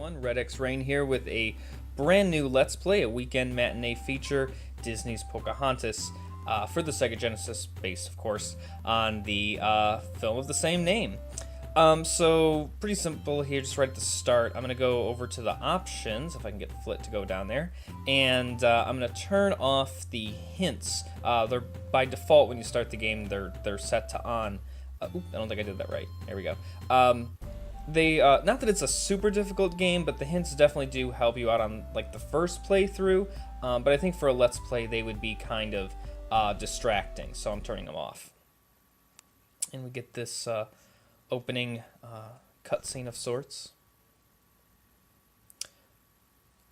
everyone, Red X Rain here with a brand new Let's Play, a weekend matinee feature, Disney's Pocahontas, for the Sega Genesis, based of course on the film of the same name. So pretty simple here, just right at the start. I'm going to go over to the options, if I can get Flit to go down there, and I'm going to turn off the hints. They're by default when you start the game, they're set to on. Oop, I don't think I did that right. There we go. Not that it's a super difficult game, but the hints definitely do help you out on like the first playthrough. But I think for a Let's Play, they would be kind of distracting, so I'm turning them off. And we get this opening cutscene of sorts.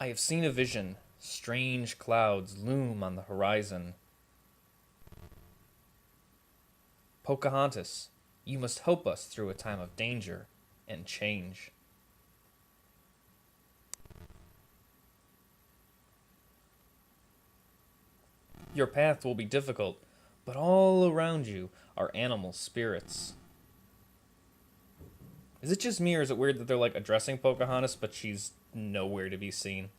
I have seen a vision. Strange clouds loom on the horizon. Pocahontas, you must help us through a time of danger and change. Your path will be difficult, but all around you are animal spirits. Is it just me, or is it weird that they're like addressing Pocahontas, but she's nowhere to be seen?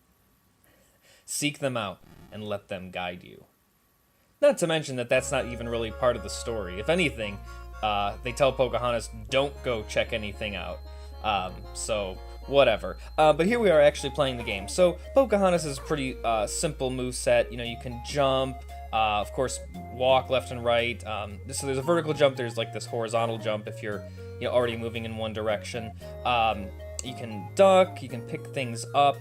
Seek them out and let them guide you. Not to mention that that's not even really part of the story. If anything, they tell Pocahontas, don't go check anything out. So, whatever. But here we are actually playing the game. So, Pocahontas is a pretty simple moveset. You know, you can jump, of course, walk left and right. So there's a vertical jump, there's like this horizontal jump if you're already moving in one direction. You can duck, you can pick things up.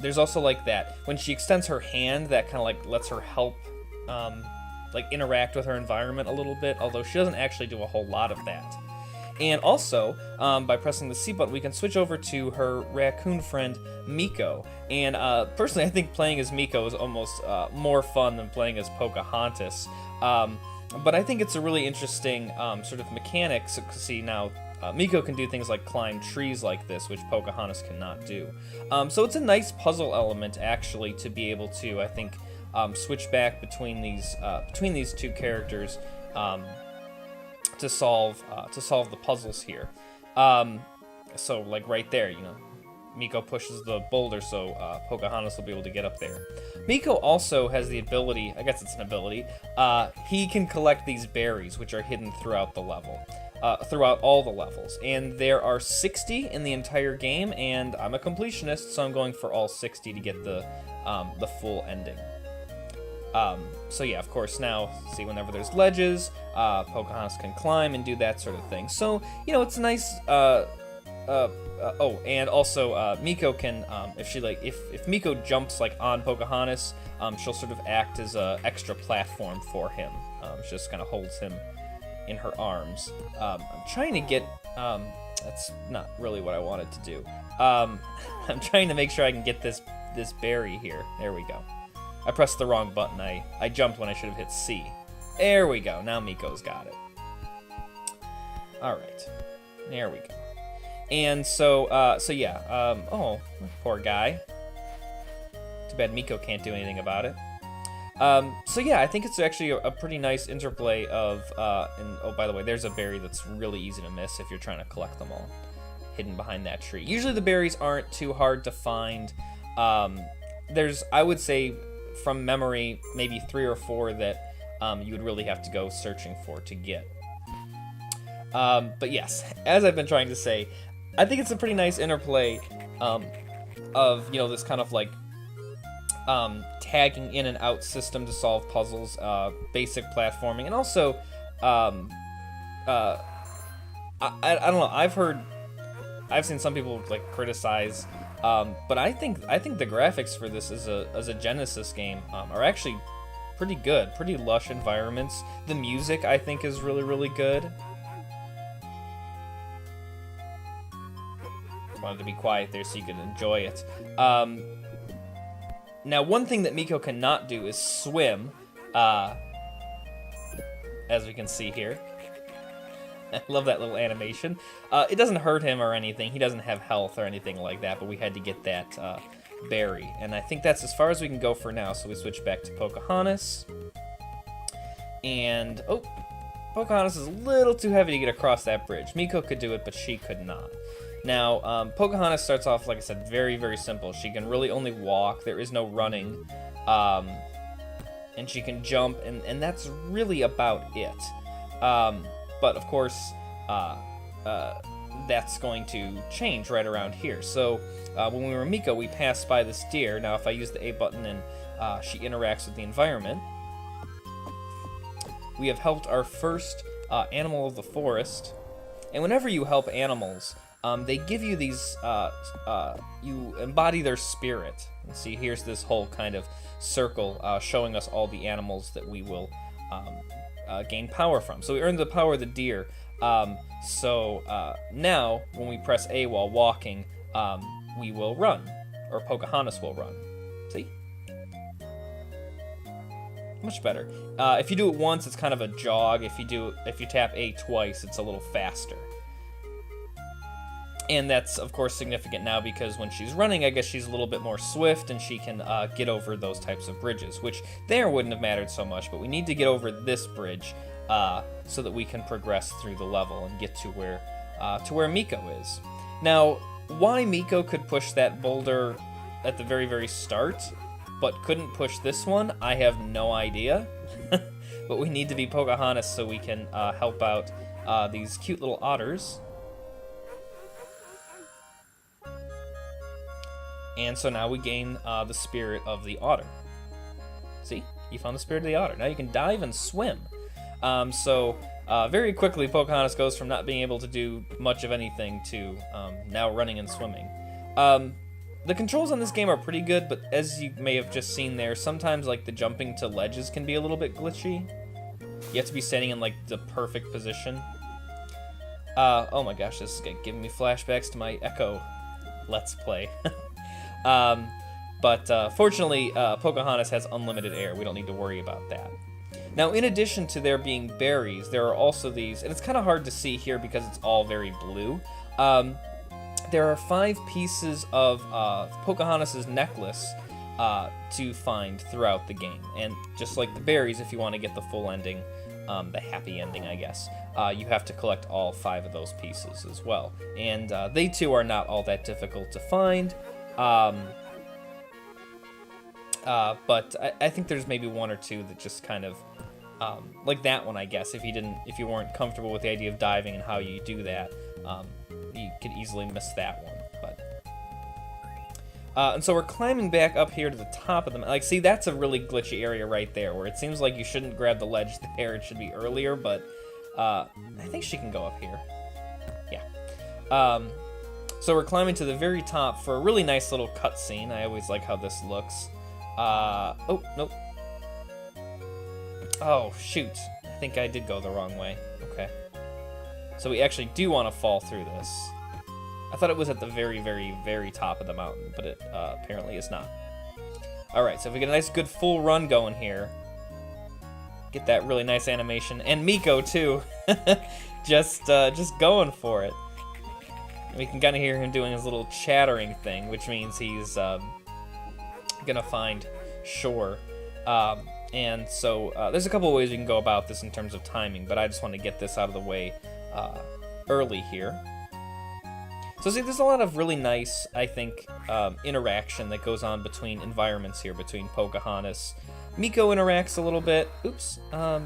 There's also like that, when she extends her hand, that kind of like lets her help like interact with her environment a little bit, although she doesn't actually do a whole lot of that. And also, by pressing the C button, we can switch over to her raccoon friend, Meeko. And personally, I think playing as Meeko is almost more fun than playing as Pocahontas. But I think it's a really interesting sort of mechanic. So, see, now Meeko can do things like climb trees like this, which Pocahontas cannot do. So it's a nice puzzle element, actually, to be able to, I think, switch back between these two characters to solve the puzzles here. So like right there, Meeko pushes the boulder, so Pocahontas will be able to get up there. Meeko also has the ability, I guess it's an ability, he can collect these berries, which are hidden throughout the level. Throughout all the levels, and there are 60 in the entire game, and I'm a completionist, so I'm going for all 60 to get the full ending. So yeah, of course, now, see, whenever there's ledges, Pocahontas can climb and do that sort of thing. So, it's a nice, oh, and also, Meeko can, if Meeko jumps, like, on Pocahontas, she'll sort of act as a extra platform for him. She just kind of holds him in her arms. I'm trying to get, that's not really what I wanted to do. I'm trying to make sure I can get this berry here. There we go. I pressed the wrong button. I jumped when I should have hit C. There we go. Now Meeko's got it. Alright. There we go. And so yeah. Oh, poor guy. Too bad Meeko can't do anything about it. So yeah, I think it's actually a pretty nice interplay of, and oh, by the way, there's a berry that's really easy to miss if you're trying to collect them all, hidden behind that tree. Usually the berries aren't too hard to find. There's, I would say, from memory, maybe 3 or 4 that you would really have to go searching for to get. But yes, as I've been trying to say, I think it's a pretty nice interplay of, this kind of like tagging in and out system to solve puzzles, basic platforming, and also, I don't know, I've seen some people like criticize, but I think the graphics for this as a Genesis game are actually pretty good, pretty lush environments. The music, I think, is really, really good. Wanted to be quiet there so you could enjoy it. Now, one thing that Meeko cannot do is swim, as we can see here. I love that little animation. It doesn't hurt him or anything. He doesn't have health or anything like that, but we had to get that berry. And I think that's as far as we can go for now, so we switch back to Pocahontas. And, oh, Pocahontas is a little too heavy to get across that bridge. Meeko could do it, but she could not. Now, Pocahontas starts off, like I said, very, very simple. She can really only walk. There is no running. And she can jump, and that's really about it. But, of course, that's going to change right around here. So, when we were Meeko, we passed by this deer. Now, if I use the A button and she interacts with the environment, we have helped our first animal of the forest. And whenever you help animals, they give you these, you embody their spirit. And see, here's this whole kind of circle showing us all the animals that we will gain power from. So we earned the power of the deer. So now, when we press A while walking, we will run, or Pocahontas will run. See? Much better. If you do it once, it's kind of a jog. If you tap A twice, it's a little faster. And that's, of course, significant now because when she's running, I guess she's a little bit more swift and she can get over those types of bridges, which there wouldn't have mattered so much, but we need to get over this bridge so that we can progress through the level and get to where Meeko is. Now, why Meeko could push that boulder at the very, very start, but couldn't push this one, I have no idea. But we need to be Pocahontas so we can help out these cute little otters. And so now we gain the spirit of the otter. See? You found the spirit of the otter. Now you can dive and swim. So very quickly, Pocahontas goes from not being able to do much of anything to now running and swimming. The controls on this game are pretty good, but as you may have just seen there, sometimes like the jumping to ledges can be a little bit glitchy. You have to be standing in like the perfect position. Oh my gosh, this is giving me flashbacks to my Echo Let's Play. But fortunately, Pocahontas has unlimited air. We don't need to worry about that. Now, in addition to there being berries, there are also these, and it's kind of hard to see here because it's all very blue. There are 5 pieces of Pocahontas' necklace to find throughout the game. And just like the berries, if you want to get the full ending, the happy ending, I guess, you have to collect all 5 of those pieces as well. And they too are not all that difficult to find. But I think there's maybe 1 or 2 that just kind of, like that one, I guess. If you weren't comfortable with the idea of diving and how you do that, you could easily miss that one. And so we're climbing back up here to the top of them. Like, see, that's a really glitchy area right there, where it seems like you shouldn't grab the ledge there. It should be earlier, but I think she can go up here. Yeah. So we're climbing to the very top for a really nice little cutscene. I always like how this looks. Oh, nope. Oh, shoot. I think I did go the wrong way. Okay. So we actually do want to fall through this. I thought it was at the very, very, very top of the mountain, but it apparently is not. Alright, so if we get a nice good full run going here, get that really nice animation, and Meeko too, just going for it. And we can kind of hear him doing his little chattering thing, which means he's gonna find shore. And so there's a couple of ways we can go about this in terms of timing, but I just want to get this out of the way early here. So see, there's a lot of really nice, I think, interaction that goes on between environments here, between Pocahontas. Meeko interacts a little bit. Oops. I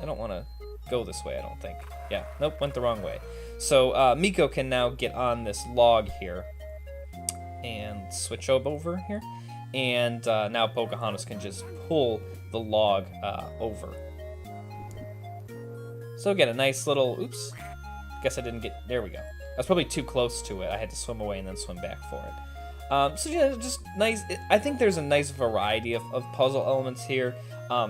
don't want to go this way, I don't think. Yeah, nope, went the wrong way. So Meeko can now get on this log here and switch over here. And now Pocahontas can just pull the log over. So again, a nice little, oops. Guess I didn't get, there we go. I was probably too close to it. I had to swim away and then swim back for it. So yeah, just nice. I think there's a nice variety of puzzle elements here.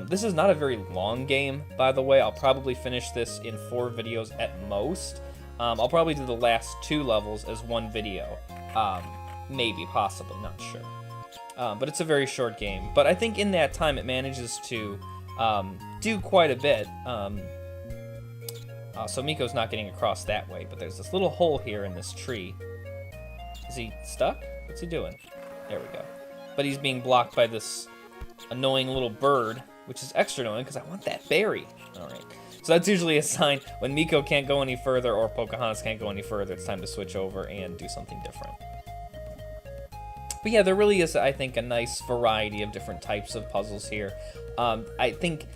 This is not a very long game, by the way. I'll probably finish this in 4 videos at most. I'll probably do the last 2 levels as 1 video. Maybe, possibly, not sure. But it's a very short game. But I think in that time it manages to do quite a bit. So Meeko's not getting across that way, but there's this little hole here in this tree. Is he stuck? What's he doing? There we go. But he's being blocked by this annoying little bird, which is extra annoying because I want that berry. All right. So that's usually a sign when Meeko can't go any further or Pocahontas can't go any further, it's time to switch over and do something different. But yeah, there really is, I think, a nice variety of different types of puzzles here. I think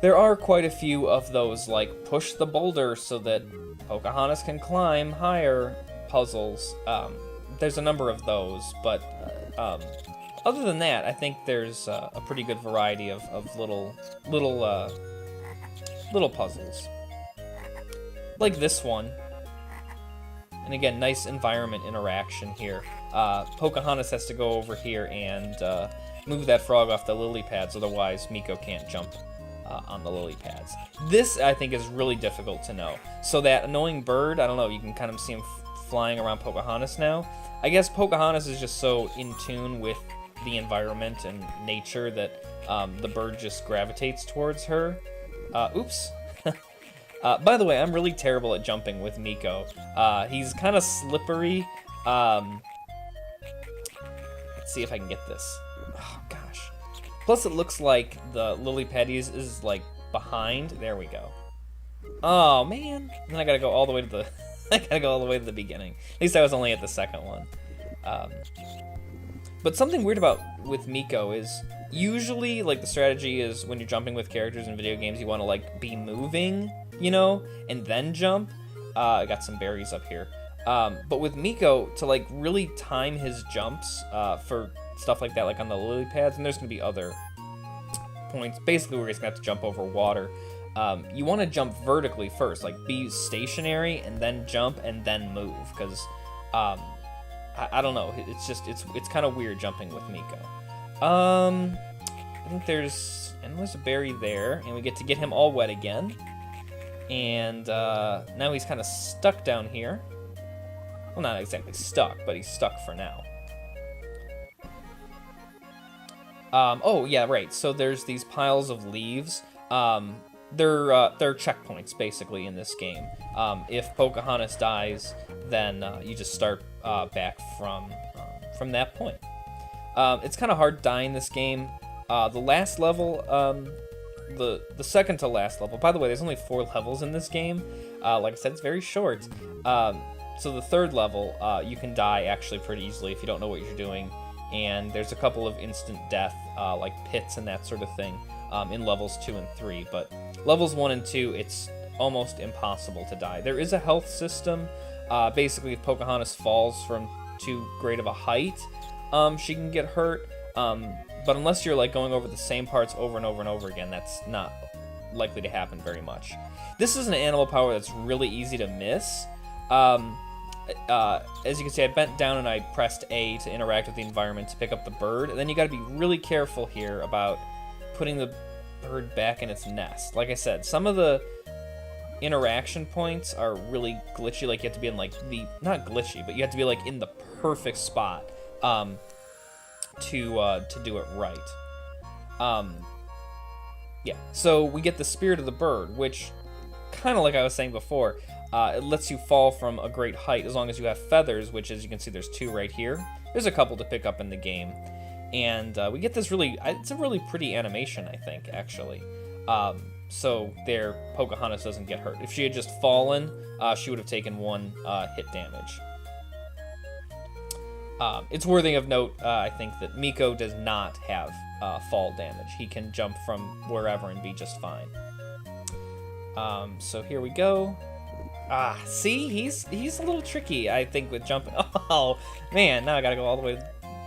there are quite a few of those, like push the boulder so that Pocahontas can climb higher puzzles. There's a number of those, but other than that, I think there's a pretty good variety of little puzzles. Like this one. And again, nice environment interaction here. Pocahontas has to go over here and move that frog off the lily pads, otherwise Meeko can't jump on the lily pads. This, I think, is really difficult to know. So that annoying bird, I don't know, you can kind of see him flying around Pocahontas now. I guess Pocahontas is just so in tune with the environment and nature that the bird just gravitates towards her. Oops. By the way, I'm really terrible at jumping with Meeko. He's kind of slippery. Let's see if I can get this. Oh, gosh. Plus, it looks like the lily pad is like behind. There we go. Oh man! Then I gotta go all the way to the. I gotta go all the way to the beginning. At least I was only at the second one. But something weird with Meeko is usually like the strategy is when you're jumping with characters in video games, you want to like be moving, you know, and then jump. I got some berries up here. But with Meeko, to like really time his jumps for stuff like that, like on the lily pads, and there's gonna be other points, basically where he's gonna have to jump over water. You want to jump vertically first, like be stationary and then jump and then move, because I don't know, it's kind of weird jumping with Meeko. I think there's a berry there, and we get to get him all wet again. And now he's kind of stuck down here. Well, not exactly stuck, but he's stuck for now. Oh, yeah, right. So there's these piles of leaves. They're checkpoints, basically, in this game. If Pocahontas dies, then you just start back from that point. It's kind of hard dying this game. The last level, the second to last level. By the way, there's only 4 levels in this game. Like I said, it's very short. So the third level, you can die actually pretty easily if you don't know what you're doing. And there's a couple of instant death, like pits and that sort of thing, in levels 2 and 3. But levels 1 and 2, it's almost impossible to die. There is a health system. Basically, if Pocahontas falls from too great of a height, she can get hurt. But unless you're like going over the same parts over and over and over again, that's not likely to happen very much. This is an animal power that's really easy to miss. As you can see, I bent down and I pressed A to interact with the environment to pick up the bird. And then you got to be really careful here about putting the bird back in its nest. Like I said, some of the interaction points are really glitchy. Like you have to be in like not glitchy, but you have to be like in the perfect spot to do it right. Yeah. So we get the spirit of the bird, which kind of like I was saying before. It lets you fall from a great height as long as you have feathers, which, as you can see, there's 2 right here. There's a couple to pick up in the game. And we get this it's a really pretty animation, I think, actually. So there, Pocahontas doesn't get hurt. If she had just fallen, she would have taken 1 hit damage. It's worthy of note, I think, that Meeko does not have fall damage. He can jump from wherever and be just fine. So here we go. See, he's a little tricky, I think, with jumping. Oh, man, now I gotta go all the way.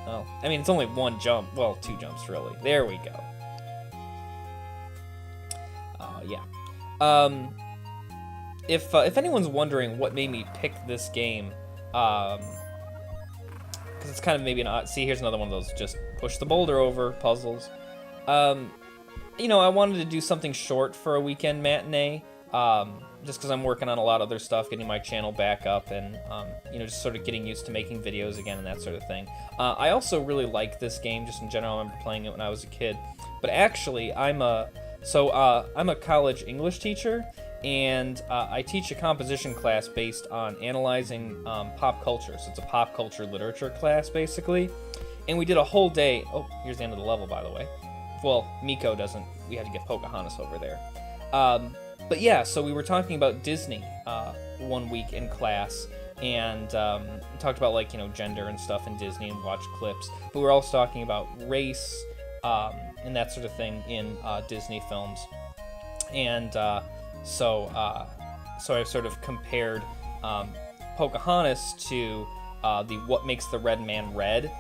Oh, I mean, it's only 1 jump. Well, 2 jumps, really. There we go. Yeah. If anyone's wondering what made me pick this game, because it's kind of maybe an odd. See, here's another one of those just push the boulder over puzzles. You know, I wanted to do something short for a weekend matinee. Just because I'm working on a lot of other stuff, getting my channel back up, and you know, just sort of getting used to making videos again and that sort of thing. I also really like this game, just in general. I remember playing it when I was a kid. But actually, I'm a college English teacher, and I teach a composition class based on analyzing pop culture. So it's a pop culture literature class, basically. And we did a whole day. Oh, here's the end of the level, by the way. Well, Meeko doesn't. We have to get Pocahontas over there. But yeah, so we were talking about Disney one week in class, and talked about, like, gender and stuff in Disney and watched clips. But we were also talking about race and that sort of thing in Disney films. And so I sort of compared Pocahontas to the "What Makes the Red Man Red"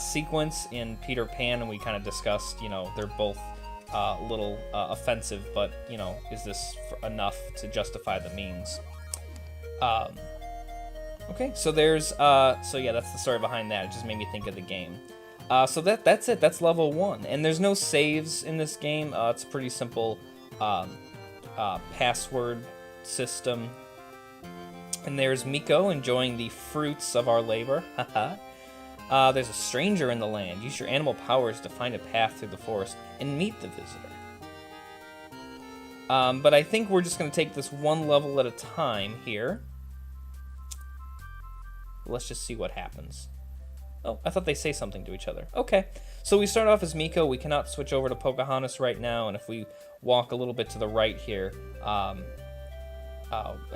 sequence in Peter Pan, and we kind of discussed, they're both a little offensive, but is this enough to justify the means? Okay, so there's so yeah, that's the story behind that. It just made me think of the game. So that's it. That's level 1, and there's no saves in this game. It's a pretty simple password system. And there's Meeko enjoying the fruits of our labor. Haha. There's a stranger in the land. Use your animal powers to find a path through the forest and meet the visitor. But I think we're just going to take this one level at a time here. Let's just see what happens. Oh, I thought they say something to each other. Okay, so we start off as Meeko. We cannot switch over to Pocahontas right now, and if we walk a little bit to the right here, and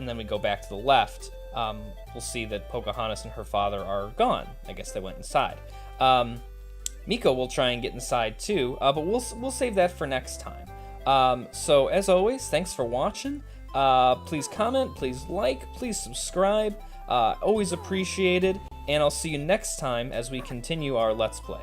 then we go back to the left, we'll see that Pocahontas and her father are gone. I guess they went inside. Meeko will try and get inside too, but we'll save that for next time. So as always, thanks for watching. Please comment, please like, please subscribe. Always appreciated, and I'll see you next time as we continue our Let's Play.